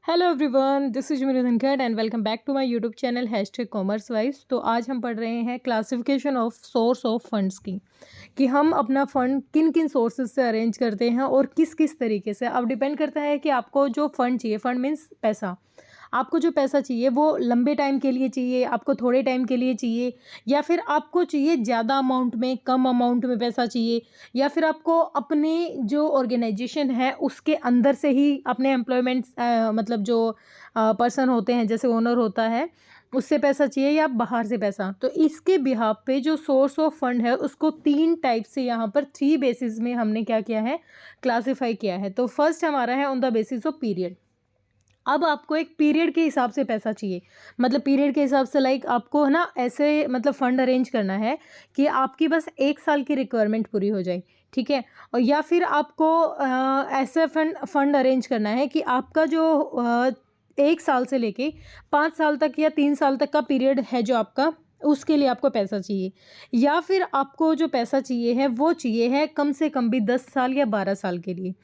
Hello everyone, this is Mary Dhankhar and welcome back to my YouTube channel commerce wise. तो आज हम पढ़ रहे हैं classification of source of funds की, कि हम अपना फ़ंड किन किन सोर्सेज से अरेंज करते हैं और किस किस तरीके से। अब डिपेंड करता है कि आपको जो फ़ंड चाहिए, फ़ंड मीन्स पैसा, आपको जो पैसा चाहिए वो लंबे टाइम के लिए चाहिए, आपको थोड़े टाइम के लिए चाहिए, या फिर आपको चाहिए ज़्यादा अमाउंट में, कम अमाउंट में पैसा चाहिए, या फिर आपको अपने जो ऑर्गेनाइजेशन है उसके अंदर से ही अपने एम्प्लॉयमेंट मतलब जो पर्सन होते हैं, जैसे ओनर होता है, उससे पैसा चाहिए या बाहर से पैसा। तो इसके बिहाफ पे जो सोर्स ऑफ फंड है उसको तीन टाइप से, यहाँ पर थ्री बेसिस में हमने क्या किया है, क्लासिफाई किया है। तो फर्स्ट हमारा है on the basis of period. अब आपको एक पीरियड के हिसाब से पैसा चाहिए, मतलब पीरियड के हिसाब से, लाइक आपको है ना ऐसे मतलब फ़ंड अरेंज करना है कि आपकी बस 1 साल की रिक्वायरमेंट पूरी हो जाए, ठीक है। और या फिर आपको ऐसे फंड अरेंज करना है कि आपका जो 1 साल से लेके 5 साल तक या 3 साल तक का पीरियड है जो आपका, उसके लिए आपको पैसा चाहिए। या फिर आपको जो पैसा चाहिए है वो चाहिए है कम से कम भी 10 साल या 12 साल के लिए।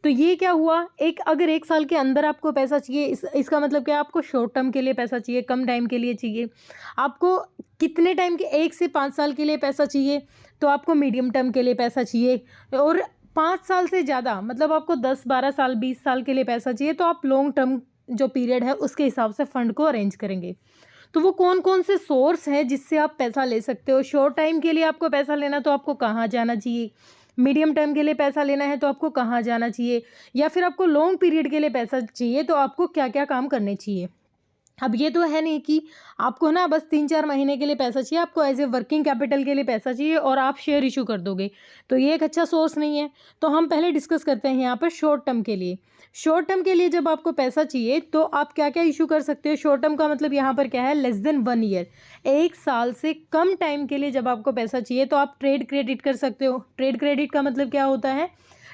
तो ये क्या हुआ, एक अगर 1 साल के अंदर आपको पैसा चाहिए, इसका मतलब क्या, आपको शॉर्ट टर्म के लिए पैसा चाहिए, कम टाइम के लिए चाहिए। आपको कितने टाइम के, 1 से 5 साल के लिए पैसा चाहिए, तो आपको मीडियम टर्म के लिए पैसा चाहिए। और 5 साल से ज़्यादा, मतलब आपको 10 12 साल 20 साल के लिए पैसा चाहिए, तो आप लॉन्ग टर्म जो पीरियड है उसके हिसाब से फ़ंड को अरेंज करेंगे। तो वो कौन कौन से सोर्स हैं जिससे आप पैसा ले सकते हो। शॉर्ट टाइम के लिए आपको पैसा लेना तो आपको कहाँ जाना चाहिए, मीडियम टर्म के लिए पैसा लेना है तो आपको कहाँ जाना चाहिए, या फिर आपको लॉन्ग पीरियड के लिए पैसा चाहिए तो आपको क्या क्या काम करने चाहिए। अब ये तो है नहीं कि आपको ना बस 3 4 महीने के लिए पैसा चाहिए, आपको एज ए वर्किंग कैपिटल के लिए पैसा चाहिए और आप शेयर इशू कर दोगे, तो ये एक अच्छा सोर्स नहीं है। तो हम पहले डिस्कस करते हैं यहाँ पर शॉर्ट टर्म के लिए। शॉर्ट टर्म के लिए जब आपको पैसा चाहिए तो आप क्या क्या इशू कर सकते हो। शॉर्ट टर्म का मतलब यहाँ पर क्या है, लेस देन 1 ईयर, 1 साल से कम टाइम के लिए जब आपको पैसा चाहिए तो आप ट्रेड क्रेडिट कर सकते हो। ट्रेड क्रेडिट का मतलब क्या होता है,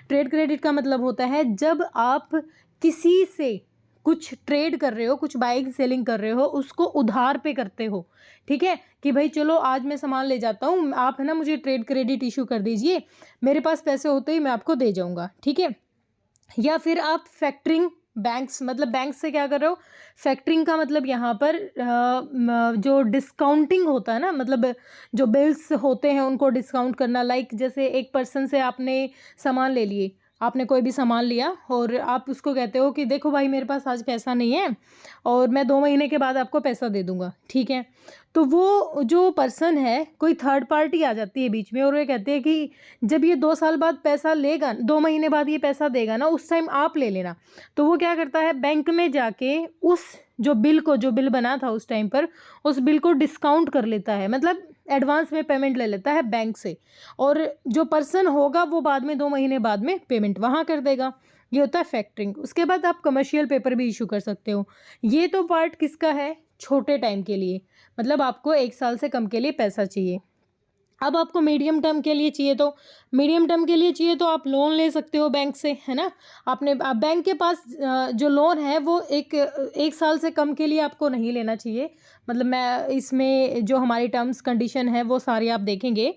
ट्रेड क्रेडिट का मतलब होता है जब आप किसी से कुछ ट्रेड कर रहे हो, कुछ बाइंग सेलिंग कर रहे हो, उसको उधार पे करते हो, ठीक है, कि भाई चलो आज मैं सामान ले जाता हूँ, आप है ना मुझे ट्रेड क्रेडिट इशू कर दीजिए, मेरे पास पैसे होते ही मैं आपको दे जाऊँगा, ठीक है। या फिर आप फैक्टरिंग, बैंक्स, मतलब बैंक से क्या कर रहे हो, फैक्टरिंग का मतलब यहाँ पर जो डिस्काउंटिंग होता है ना, मतलब जो बिल्स होते हैं उनको डिस्काउंट करना। लाइक जैसे एक पर्सन से आपने सामान ले लिए, आपने कोई भी सामान लिया और आप उसको कहते हो कि देखो भाई मेरे पास आज पैसा नहीं है और मैं 2 महीने के बाद आपको पैसा दे दूंगा, ठीक है। तो वो जो पर्सन है, कोई थर्ड पार्टी आ जाती है बीच में और ये कहते हैं कि जब ये 2 साल बाद पैसा लेगा, 2 महीने बाद ये पैसा देगा ना, उस टाइम आप ले लेना। तो वो क्या करता है, बैंक में जाके उस जो बिल को, जो बिल बना था उस टाइम पर, उस बिल को डिस्काउंट कर लेता है, मतलब एडवांस में पेमेंट ले लेता है बैंक से, और जो पर्सन होगा वो बाद में 2 महीने बाद में पेमेंट वहाँ कर देगा। ये होता है फैक्टरिंग। उसके बाद आप कमर्शियल पेपर भी इशू कर सकते हो। ये तो पार्ट किसका है, छोटे टाइम के लिए, मतलब आपको 1 साल से कम के लिए पैसा चाहिए। अब आपको मीडियम टर्म के लिए चाहिए, तो मीडियम टर्म के लिए चाहिए तो आप लोन ले सकते हो बैंक से, है ना। आपने आप बैंक के पास जो लोन है वो एक साल से कम के लिए आपको नहीं लेना चाहिए। मतलब मैं इसमें जो हमारी टर्म्स कंडीशन है वो सारी आप देखेंगे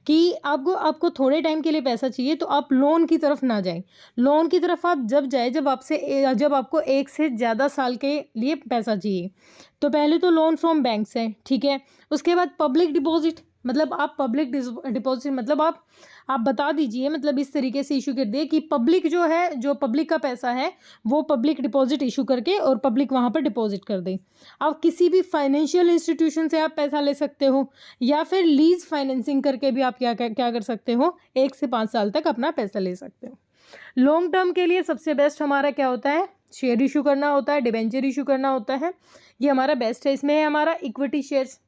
कि आपको आपको थोड़े टाइम के लिए पैसा चाहिए तो आप लोन की तरफ ना जाएं। लोन की तरफ आप जब जाए जब आपको 1 से ज़्यादा साल के लिए पैसा चाहिए। तो पहले तो लोन फ्रॉम बैंक से, ठीक है। उसके बाद पब्लिक डिपॉजिट, मतलब आप पब्लिक डिपॉजिट मतलब आप बता दीजिए, मतलब इस तरीके से इशू कर दिए कि पब्लिक जो है, जो पब्लिक का पैसा है वो पब्लिक डिपॉजिट इशू करके और पब्लिक वहाँ पर डिपॉजिट कर दे। आप किसी भी फाइनेंशियल इंस्टीट्यूशन से आप पैसा ले सकते हो, या फिर लीज फाइनेंसिंग करके भी आप क्या क्या कर सकते हो, 1 से 5 साल तक अपना पैसा ले सकते हो। लॉन्ग टर्म के लिए सबसे बेस्ट हमारा क्या होता है, शेयर इशू करना होता है, डिबेंचर इशू करना होता है, ये हमारा बेस्ट है। इसमें है हमारा इक्विटी शेयर्स।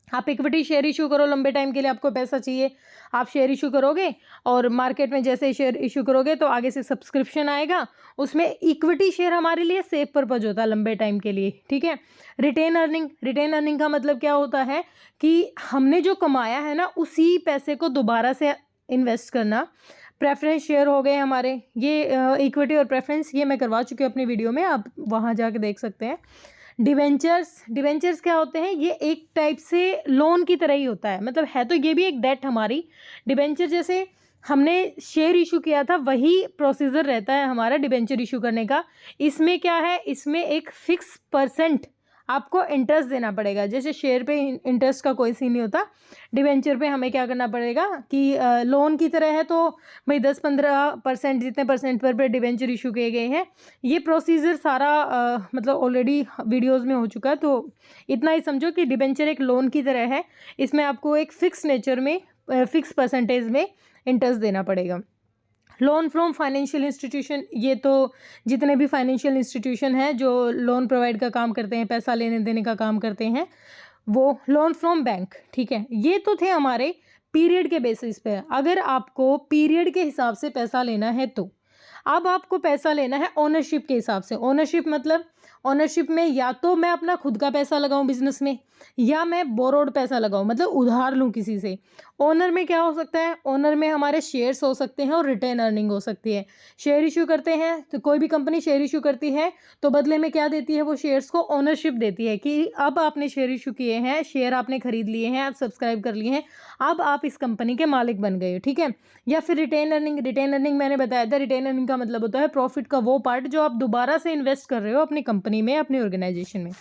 आप इक्विटी शेयर इशू करो, लंबे टाइम के लिए आपको पैसा चाहिए, आप शेयर इशू करोगे और मार्केट में जैसे शेयर इशू करोगे तो आगे से सब्सक्रिप्शन आएगा, उसमें इक्विटी शेयर हमारे लिए सेफ पर्पज होता है लंबे टाइम के लिए, ठीक है। रिटेन अर्निंग, रिटेन अर्निंग का मतलब क्या होता है कि हमने जो कमाया है ना उसी पैसे को दोबारा से इन्वेस्ट करना। प्रेफरेंस शेयर हो गए हमारे, ये इक्विटी और प्रेफरेंस ये मैं करवा चुकी हूँ अपनी वीडियो में, आप वहाँ जाके देख सकते हैं। डिवेंचर्स, डिवेंचर्स क्या होते हैं, ये एक टाइप से लोन की तरह ही होता है, मतलब है तो ये भी एक डेट हमारी। डिवेंचर जैसे हमने शेयर इशू किया था वही प्रोसीजर रहता है हमारा डिबेंचर इशू करने का। इसमें क्या है, इसमें एक फिक्स परसेंट आपको इंटरेस्ट देना पड़ेगा। जैसे शेयर पे इंटरेस्ट का कोई सीन नहीं होता, डिबेंचर पे हमें क्या करना पड़ेगा कि लोन की तरह है, तो भाई 10-15% जितने परसेंट पर डिबेंचर इशू किए गए हैं। ये प्रोसीजर सारा मतलब ऑलरेडी वीडियोज़ में हो चुका है, तो इतना ही समझो कि डिबेंचर एक लोन की तरह है। इसमें आपको एक फ़िक्स नेचर में फ़िक्स परसेंटेज में इंटरेस्ट देना पड़ेगा। लोन फ्रॉम फाइनेंशियल इंस्टीट्यूशन, ये तो जितने भी फाइनेंशियल इंस्टीट्यूशन हैं जो लोन प्रोवाइड का काम करते हैं, पैसा लेने देने का काम करते हैं, वो लोन फ्रॉम बैंक, ठीक है। ये तो थे हमारे पीरियड के बेसिस पे। अगर आपको पीरियड के हिसाब से पैसा लेना है तो अब आपको पैसा लेना है ओनरशिप के हिसाब से। ओनरशिप मतलब ओनरशिप में या तो मैं अपना खुद का पैसा लगाऊं बिजनेस में, या मैं बोरोड पैसा लगाऊं, मतलब उधार लूं किसी से। ओनर में क्या हो सकता है, ओनर में हमारे शेयर्स हो सकते हैं और रिटेन अर्निंग हो सकती है। शेयर इशू करते हैं तो कोई भी कंपनी शेयर इशू करती है तो बदले में क्या देती है, वो शेयर्स को ओनरशिप देती है कि अब आपने शेयर इशू किए हैं, शेयर आपने खरीद लिए हैं, आप सब्सक्राइब कर लिए हैं, अब आप इस कंपनी के मालिक बन गए हो, ठीक है। या फिर रिटेन अर्निंग, रिटेन अर्निंग मैंने बताया था, रिटेन अर्निंग का मतलब होता है प्रॉफिट का वो पार्ट जो आप दोबारा से इन्वेस्ट कर रहे हो अपनी कंपनी में, अपनी ऑर्गेनाइजेशन में।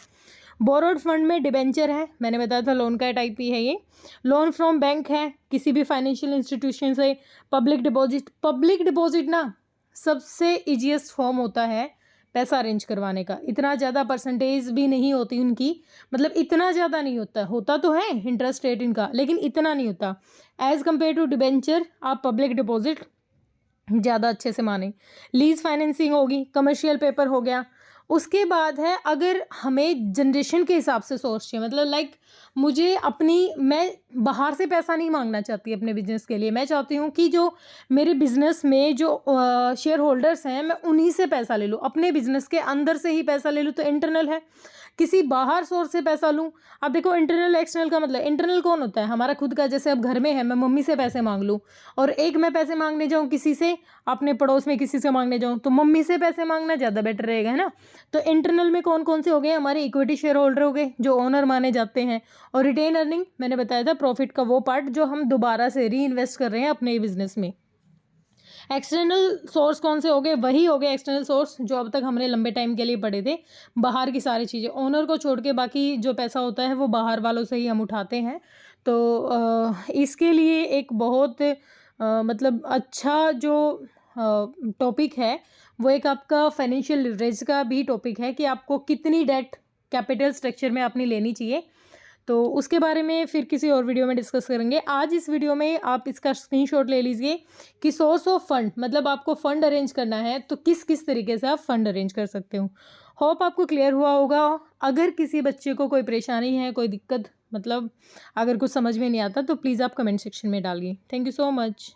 बोरोड फंड में डिबेंचर है, मैंने बताया था लोन का टाइप ही है ये। लोन फ्रॉम बैंक है, किसी भी फाइनेंशियल इंस्टीट्यूशन से। पब्लिक डिपॉजिट, पब्लिक डिपॉजिट ना सबसे ईजीएस्ट फॉर्म होता है पैसा अरेंज करवाने का। इतना ज़्यादा परसेंटेज भी नहीं होती उनकी, मतलब इतना ज़्यादा नहीं होता, होता तो है इंटरेस्ट रेट इनका, लेकिन इतना नहीं होता एज़ कम्पेयर टू डिबेंचर। आप पब्लिक डिपॉजिट ज़्यादा अच्छे से माने। लीज फाइनेंसिंग होगी, कमर्शियल पेपर हो गया। उसके बाद है, अगर हमें जनरेशन के हिसाब से सोर्स चाहिए, मतलब लाइक मुझे अपनी, मैं बाहर से पैसा नहीं मांगना चाहती अपने बिजनेस के लिए। मैं चाहती हूँ कि जो मेरे बिजनेस में जो शेयर होल्डर्स हैं, मैं उन्हीं से पैसा ले लूँ, अपने बिजनेस के अंदर से ही पैसा ले लूँ, तो इंटरनल है। किसी बाहर सोर्स से पैसा लूँ, अब देखो इंटरनल एक्सटर्नल का मतलब, इंटरनल कौन होता है, हमारा खुद का। जैसे अब घर में है, मैं मम्मी से पैसे मांग लूँ, और एक मैं पैसे मांगने जाऊँ किसी से, अपने पड़ोस में किसी से मांगने जाऊँ, तो मम्मी से पैसे मांगना ज़्यादा बेटर रहेगा, है ना। तो इंटरनल में कौन कौन से हो गए, हमारे इक्विटी शेयर होल्डर हो गए जो ओनर माने जाते हैं। और रिटेन अर्निंग मैंने बताया था, प्रॉफिट का वो पार्ट जो हम दोबारा से री इन्वेस्ट कर रहे हैं अपने बिजनेस में। एक्सटर्नल सोर्स कौन से हो गए, वही हो गए एक्सटर्नल सोर्स जो अब तक हमने लंबे टाइम के लिए पढ़े थे। बाहर की सारी चीज़ें, ओनर को छोड़ के बाकी जो पैसा होता है वो बाहर वालों से ही हम उठाते हैं। तो इसके लिए एक बहुत मतलब अच्छा जो टॉपिक है, वो एक आपका फाइनेंशियल लिवरेज का भी टॉपिक है कि आपको कितनी डेट कैपिटल स्ट्रक्चर में अपनी लेनी चाहिए। तो उसके बारे में फिर किसी और वीडियो में डिस्कस करेंगे। आज इस वीडियो में आप इसका स्क्रीनशॉट ले लीजिए कि सोर्स ऑफ फंड, मतलब आपको फंड अरेंज करना है तो किस किस तरीके से आप फंड अरेंज कर सकते हो। होप आपको क्लियर हुआ होगा। अगर किसी बच्चे को कोई परेशानी है, कोई दिक्कत, मतलब अगर कुछ समझ में नहीं आता, तो प्लीज़ आप कमेंट सेक्शन में डालिए। Thank you so much.